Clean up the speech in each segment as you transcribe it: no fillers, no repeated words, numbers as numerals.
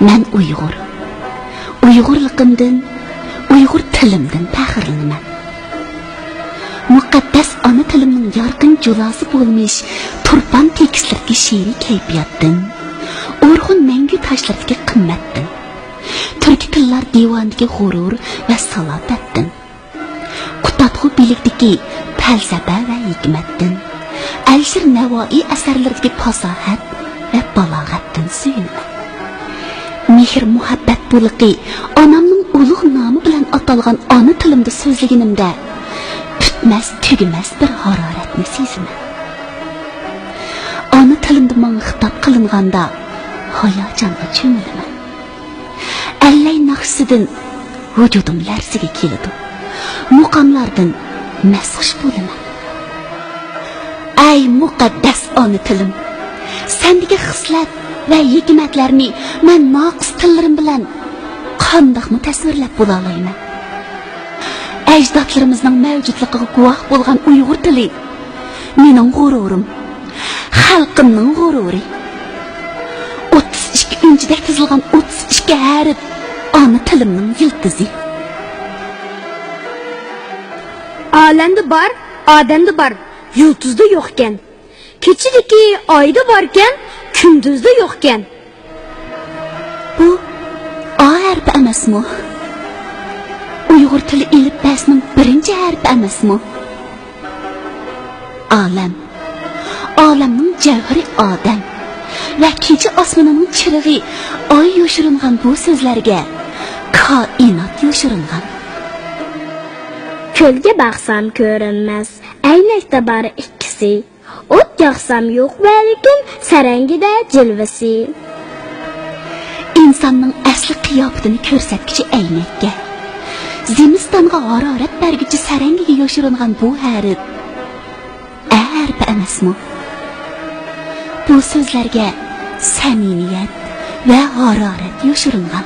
Men Uyg'ur. Uyg'urligimdan, Uyg'ur tilimdan faxrlanaman. Muqaddas ona tilimning yorqin julosi bo'lmish turpan tekislarga she'riy kayfiyatdan, Orxun mangu toshlardagi qimmatdan, turk tillar divonidagi g'urur va salobatdan, Qutatxu bilikdagi falsafa va hikmatdan, Alisher Navoiy asarlaridagi fasohat va balog'atdan suyunaman. Mehr muhabbat buliqi onamning ulug' nomi bilan atalgan ona tilimda so'zlaganimda bitmas tugamas bir haroratni sezaman. Ona tilimda menga xitob qilinganda hayajonga cho'milaman. Allay naqshsidan vujudim larsiga keladi. Muqomlardan masxush bo'laman. Ay muqaddas ona tilim, sendagi xislat va hikmatlarni men noqis tillarim bilan qandoqmi tasvirlab bo'la olmayman. Ajdodlarimizning mavjudligiga guvoh bo'lgan Uyg'ur tili mening g'ururim, xalqimning g'ururi. 32 inchida tizilgan 32 harf ona tilimning yildizi. Olamda bor, odamda bor, yulduzda yo'q ekan. Kechidagi oyda bor ekan, kunduzda yo'q ekan. Bu A harfi emasmi? Uyg'ur tili elifbasining birinchi harfi emasmi? Olam. Olamning javhari odam va kecha osmonining chirig'i oy yoshiringan bu so'zlarga koinot yoshiringan. Ko'lga baqsam ko'rinmas, aynakda bari ikkisi. O't yoqsam yo'q va lekin sarangida jilvasi. İnsanның asli qiyofatini ko'rsatkichi aynakka, zimistonga harorat bergichi sarangiga yoshiringan bu harf A harfi emasmi? Bu so'zlarga samimiyat va harorat yoshiringan.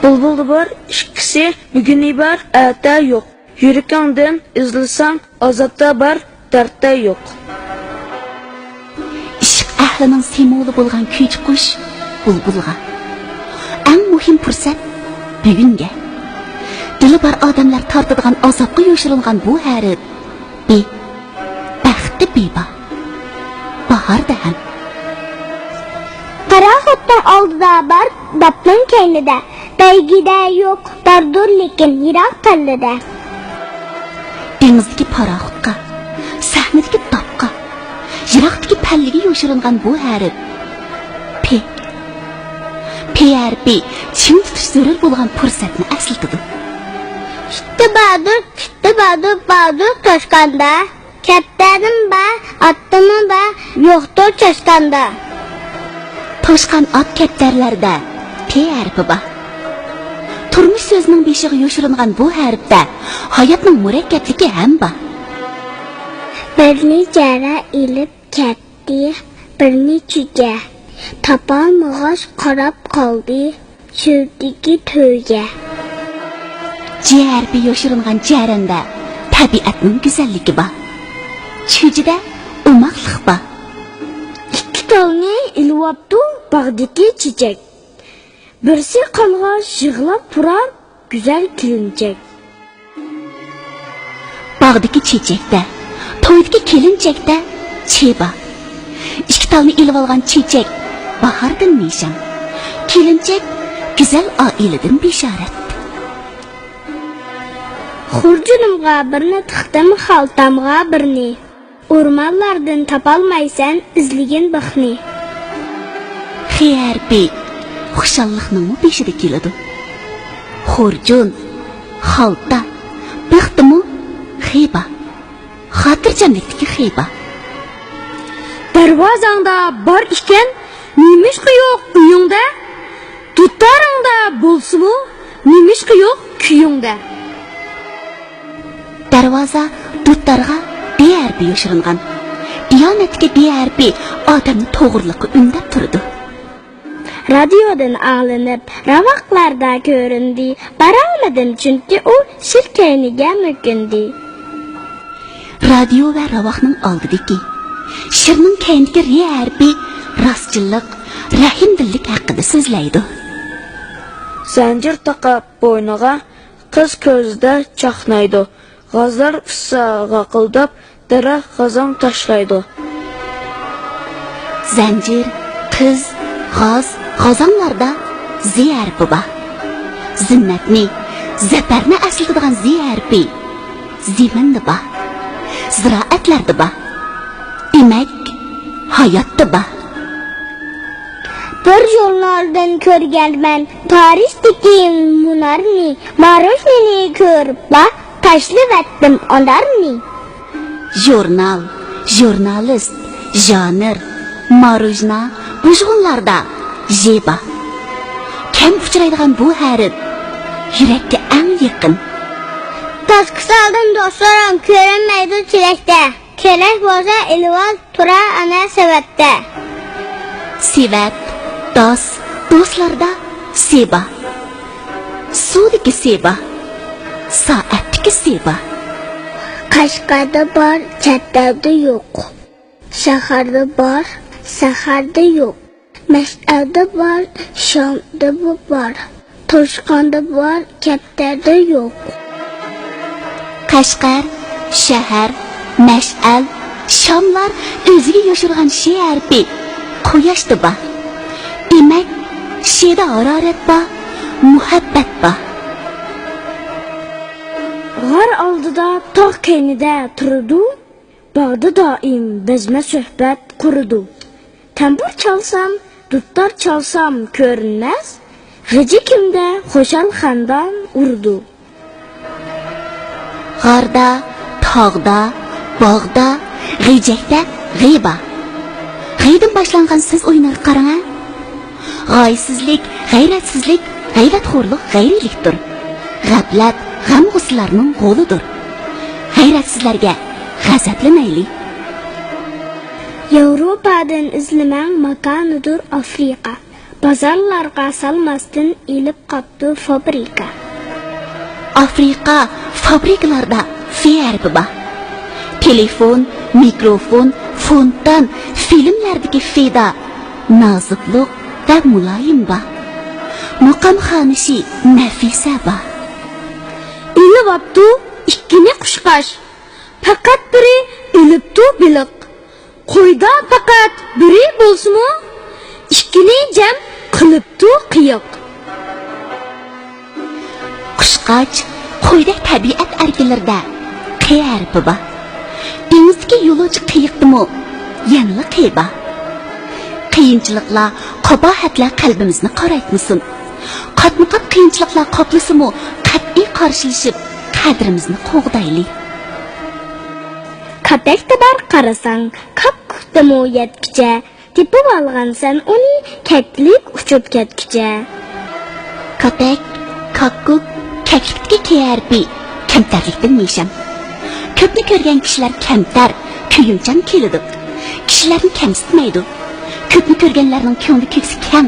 Bulbulda bor, ikkisi buguni bor, ata yo'q. Yurakingdan izlasang, azobda bor, dardda yo'q. Ishq ahlining simvoli bo'lgan kuch qush bulbulga. Eng muhim fursat bugunga. Dili bor odamlar tortadigan azobga yoshirilgan bu harf B. Baxti beba. Bahorda ham. Qaraxotning oldida bor, dapning keynida. Baygida yo'q, dardur lekin yiroq tillida. Dengizdagi paraxotga, sahnadagi topqa, yiroqdagi palliga yoshirilgan bu harf P. P harfi chim tutish zarur bo'lgan fursatni eslatadi. Kitti badur toshqanda, kattanim ba, attimim ba, yo'qdir chashqanda. Toshqan ot kattarlarda P harfi bor. Turmush so'zining beshiga yoshirilgan bu harfda hayotning murakkabligi ham bor. Birni jara ilib ketdi, birni chuga. Topolmag'ach qarab qoldi, shurdiki to'yga. J harfi yoshirilgan jaranda tabiatning go'zalligi bor. Chujida umoqlik bor. Ikki tolni ilvabdu bog'dagi chechak. Birsi qalg'och yig'lab turar güzel kelinchak. Bog'dagi chechakda, to'ydagi kelinchakda cheba. Ikki tolni ilib olgan chechak bahordan nishon. Kelinchak go'zal oiladan bishorat. Xurjunimga birni tiqdim, xaltamga birni. O'rmonlardan topolmaysan izligin bixni. Xiyarbi xushalliqning beshida keladi. Xurjun, xalta, bixtimi xiba. Xotirjamlikdagi xiba. Darvozangda bor ekan, nimishqi yo'q uyingda? Tutarangda bo'lsimi, nimishqi yo'q kuyingda? Darvoza dutlarga B harfi yoshiringan. Diyonatga B harfi odamni to'g'riliqqa undab turdi. Radiodan ağlanıp ravaqlarda göründü. Baramadım çünkü o şirkeniga mükündü. Radio ve ravaqning oldidagi shirning keyingi R harfi rostchilik, rahimdillik haqida so'zlaydi. Zanjir taqab bo'yniga, qiz ko'zida chaqnaydi. G'azlar pissa g'aqildab, daraxt g'azon tashlaydi. Zanjir, qiz, g'azonlarda zi harfi bor. Zinnatni, zafarni aslatadigan zi harfi. Ziminda bor. Ziroatlarda bor. Demak, hayotda bor. Bir jurnaldan ko'rganman Parisdagi munarni, Marojnini ko'rib tashlab etdim onarni. Jurnal, jurnalist, janr, marojna bu jurnallarda jeba. Kam uchraydigan bu harf yurakka eng yaqin. Tasqısaldan dostlarım ko'rinmaydi tilakda. Kerak bo'lsa ilvol tura ana savatda. Sevat, do'stlarda seba. Suvdagi seba. Soatdagi seba. Qashqarda bor, chatlarda yo'q. Shaharda bor, saharda yo'q. Mash'alda bor, shomda bor. Toshqonda bor, kaptarda yo'q. Qashqar, shahar, mash'al, shomlar o'ziga yoshirgan shay harfi. Quyoshda bor. Demak, shayda harorat bor, muhabbat bor. G'ar oldida tog' keynida turdi, bog'da doim bezma suhbat qurdi. Tambur chalsam, dutor chalsam ko'rinmas, g'iji kimda xo'shal xandon urdi. G'arda, tog'da, bog'da, g'iyjakda g'iyba. G'iydan boshlangan siz o'yinlar qarang. G'oysizlik, g'ayratsizlik, g'ayratxo'rlik g'ayrilikdir. G'aflat, g'am-g'uslarning g'olidir. G'ayratsizlarga g'azablamaylik. Yevropadan izlamang makonidir Afrika. Bozorlarga salmasdan ilib qopdi fabrika. Afrika fabrikalarda fe harfi bor. Telefon, mikrofon, fontan, filmlardagi feda noziklik va muloyim bor. Muqam xonishi nafisa bor. İlib aptu ikkini qushqash. Faqat biri ilibtu biliq. Qo'yda faqat biri bo'lsimi, ikkini jam qilibtu qiyiq. Qushqach, qo'yda tabiat arkilarida qiy harfi bor. Dengizdagi yo'lovchi qiyiqdimi, yanada qiy bor. Qiyinchiliklar, qabohatlar qalbimizni qoraytmasin. Qatma-qat qiyinchiliklar qoplasimi, qat'iy qarshilashib, qadrimizni qo'g'daylik. Katakda bar qarasang, kakkutdimi yetkicha, tepib olgansan uni kaklik uchib ketkicha. Katak, kakkuk, kaklikdagi qiy harfi kamtarlikdan nishon. Ko'pni ko'rgan kishilar kamtar, kuyimchan keladi. Kishilarni kamsitmaydi. Ko'pni ko'rganlarning ko'ngli ko'ksi kam,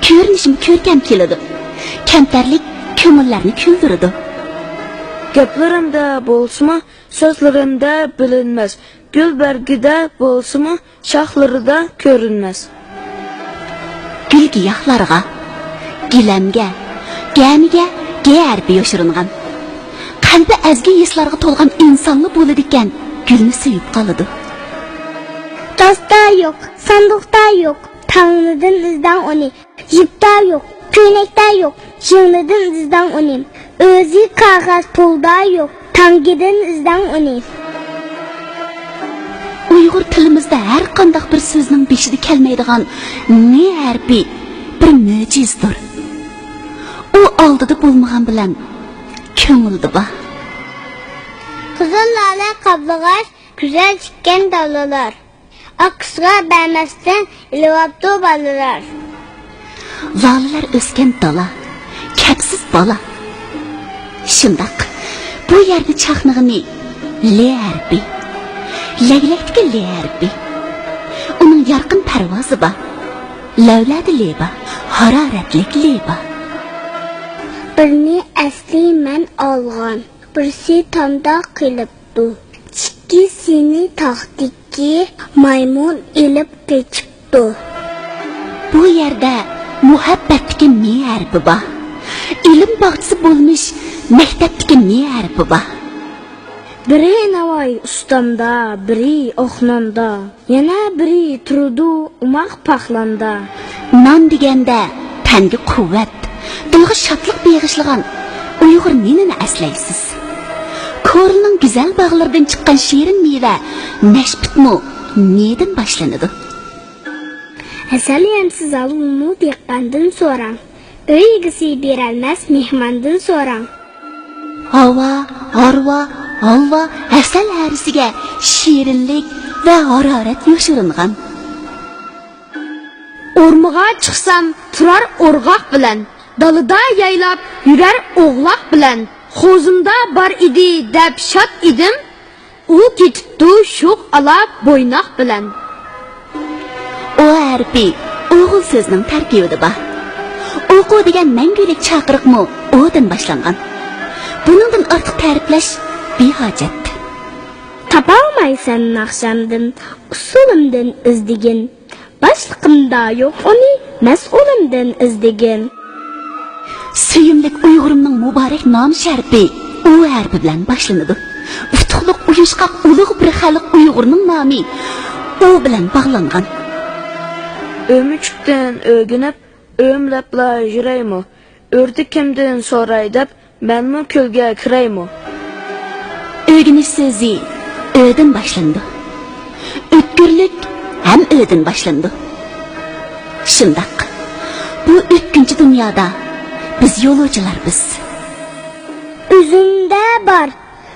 ko'rinishimi ko'rkam keladi. Kamtarlik ko'ngillarni kuldiradi. Gaplarimda bo'lsimi, so'zlarimda bilinmas. Gul bargida bo'lsimi, shoxlarida ko'rinmas. Gul giyohlarga, gilamga, ganiga G harfi yoshiringan. Qalbi azgi hislarga to'lgan insonli bo'ladi ekan, gulni sevib qoladi. Tosta yo'q, sanduqda yo'q, tangnidan izdan uni. Jipda yo'q, ko'ynakda yo'q, jinnidan izdan uni. O'zi qog'oz pulda yo'q, tangidan izdan uni. Uyg'ur tilimizda har qanday bir so'zning beshida kelmaydigan ne harfi bir mo'jizdir. U oldida bo'lmagan bilan ko'ngilda bor. Qizil lala qablag'ash, güzel chiqqan davlalar. Aqsga bermasdan ilvabdu balalar. Lalalar o'sgan dala, kapsiz bola. Shundaq, bu yerda chaqnig'ini le harfi, laglakdagi le harfi. Uning yorqin parvozi bor. Lavladi leba, haroratlik leba. Birini asli men olgan, birisi tomda qilibdi. Ikkisini taxtiki maymun ilib kechibdi. bu yerda muhabbatdagi me harfi bor. Ilm bog'chisi bo'lmish maktabdagi me harfi bor. Biri Navoiy ustamda, biri Oxnonda, yana biri turdu umaq paxlanda. Non deganda tanga quvvat, dilga shodlik beg'ishlagan Uyg'ur nenini aslaysiz? Ko'lning go'zal bog'laridan chiqqan shirin meva nashbitmi nedan boshlanadi? Asaliyamsiz alımı deqqandan so'rang. Uy egisi beralmas mehmondan so'rang. Hava, harva, halva, asal harisiga shirinlik va harorat yoshiringan. Ormağa chiqsam turar o'rg'oq bilan, dalida yaylab yurar o'g'loq bilan. Xo'zimda bar idi deb shod edim, u ketibdi sho'q ala bo'ynoq bilan. O harfi o'g'il so'zining tarkibida bor. O'qu degan mangulik chaqiriqmi o'dan boshlangan. Buningdan ortiq ta'riflash behojat. Tapolmaysan naqshamdan, usulimdan izdigin. Başlıqımda yo'q uni mas'ulimdan izdigin. Suyimlik Uyg'urimning muborak nom sharfi u harfi bilan boshlanadi. Utuqliq uyushqoq ulug' bir xalq Uyg'urning nomi u bilan bog'langan. Ömüçükten ögünüp, ömlepla jireymo. Ördü kimden soray dep, ben mi kölge kireymo? Ögünüş sözü ödün başlandı. Ötkürlük hem ödün başlandı. Şundak, bu ötkünçü dünyada biz yolcular biz. Üzümde bar,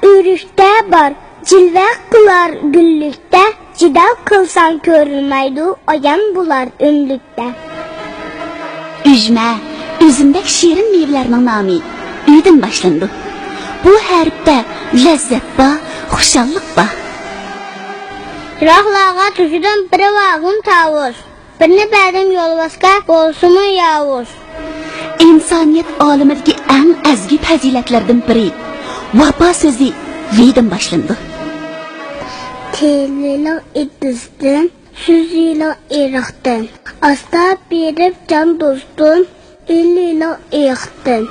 ürüşte bar, cilve kılar güllükte, cidal kılsan görülmeydi, ayan bular ünlükte. Üzme, üzümdeki şirin meyvelerinin nami ödün başlandı. Bu harfte lezzet ba, hoşallık ba. Rahlağa tuşudan biri vağın tavur, birini bədim yol baska, bolsumu yavur. İnsaniyet alemideki en ezgi faziletlerden biri, vapa sözü V'den başlandı. Telilik idizden, süzülik irikten, asta berip can dostun, illilik irikten.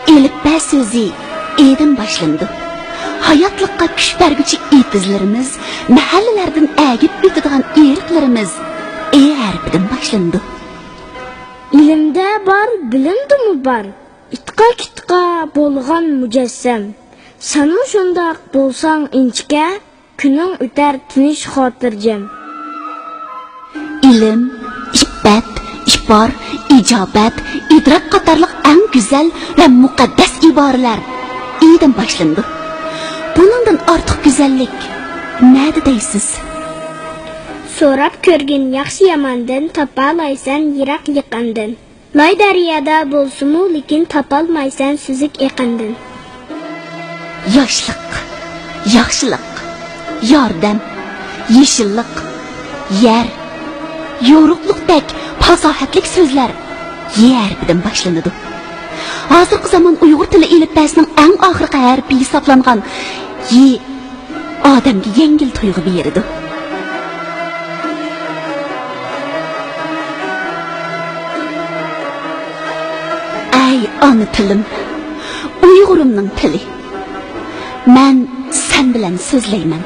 Elifba sözü E'den başlandı. Hayatlıkka güç vergüçü itizlerimiz, mahallelerden ägip ötüdüğün eriklerimiz E harfinden başlandı. İlimde var, bilimde mi var? İtka kitka bolğan mücessem. Sen şundak bolsan inçke, günün öter tiniş xotircem. İlim, ibbet, işbar, icabet, idrak qatarlıq en güzel ve mukaddes ibareler E'den başlandı. Bunundan artık güzellik nerede deysiz? Sorap körgün yaxşı yamandan tapalaysan yirak yıqandın. Lay dariyada bolsumu lekin tapalmaysan süzük eqandın. Yaşlık, yaxşılık, yordam, yeşillik, yer, yoruqluqdek fasahatlik sözler Y harfidan başlanadi. Hozirgi zaman Uyg'ur tili elifbasining eng oxirgi harfi hisoblangan Y odamga yengil tuyg'u beradi. Ay ona tilim, Uyg'urimning tili. Men sen bilan so'zlayman.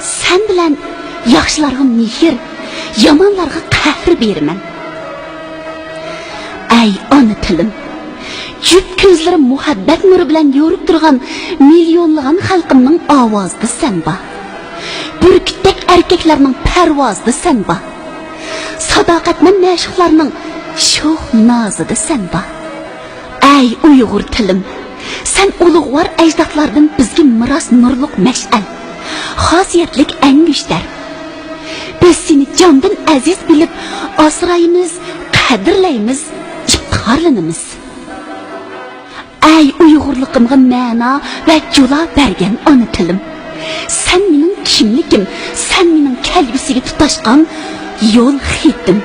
Sen bilan yaxshilarga mehr, yomonlarga qahr beraman. Ay ona tilim, yurt ko'zlari muhabbat nuri bilan yorib turgan millionlagan xalqimning ovozida sen bor. Burkutdek erkaklarning parvozida sen bor. Sadoqatman mashhurlarning sho'x nozida sen bor. Ay Uyg'ur tilim, sen ulug'vor ajdodlardan bizga miros nurliq mash'al, xosiyatlik angushtar. Biz seni jondan aziz bilib asraymiz, qadrlaymiz, iftiqorlanamiz. Ay Uyg'urligimga ma'no va jula bergan ona tilim. Sen mening kimligim, sen mening kelgusiga tutashgan yo'l xitim.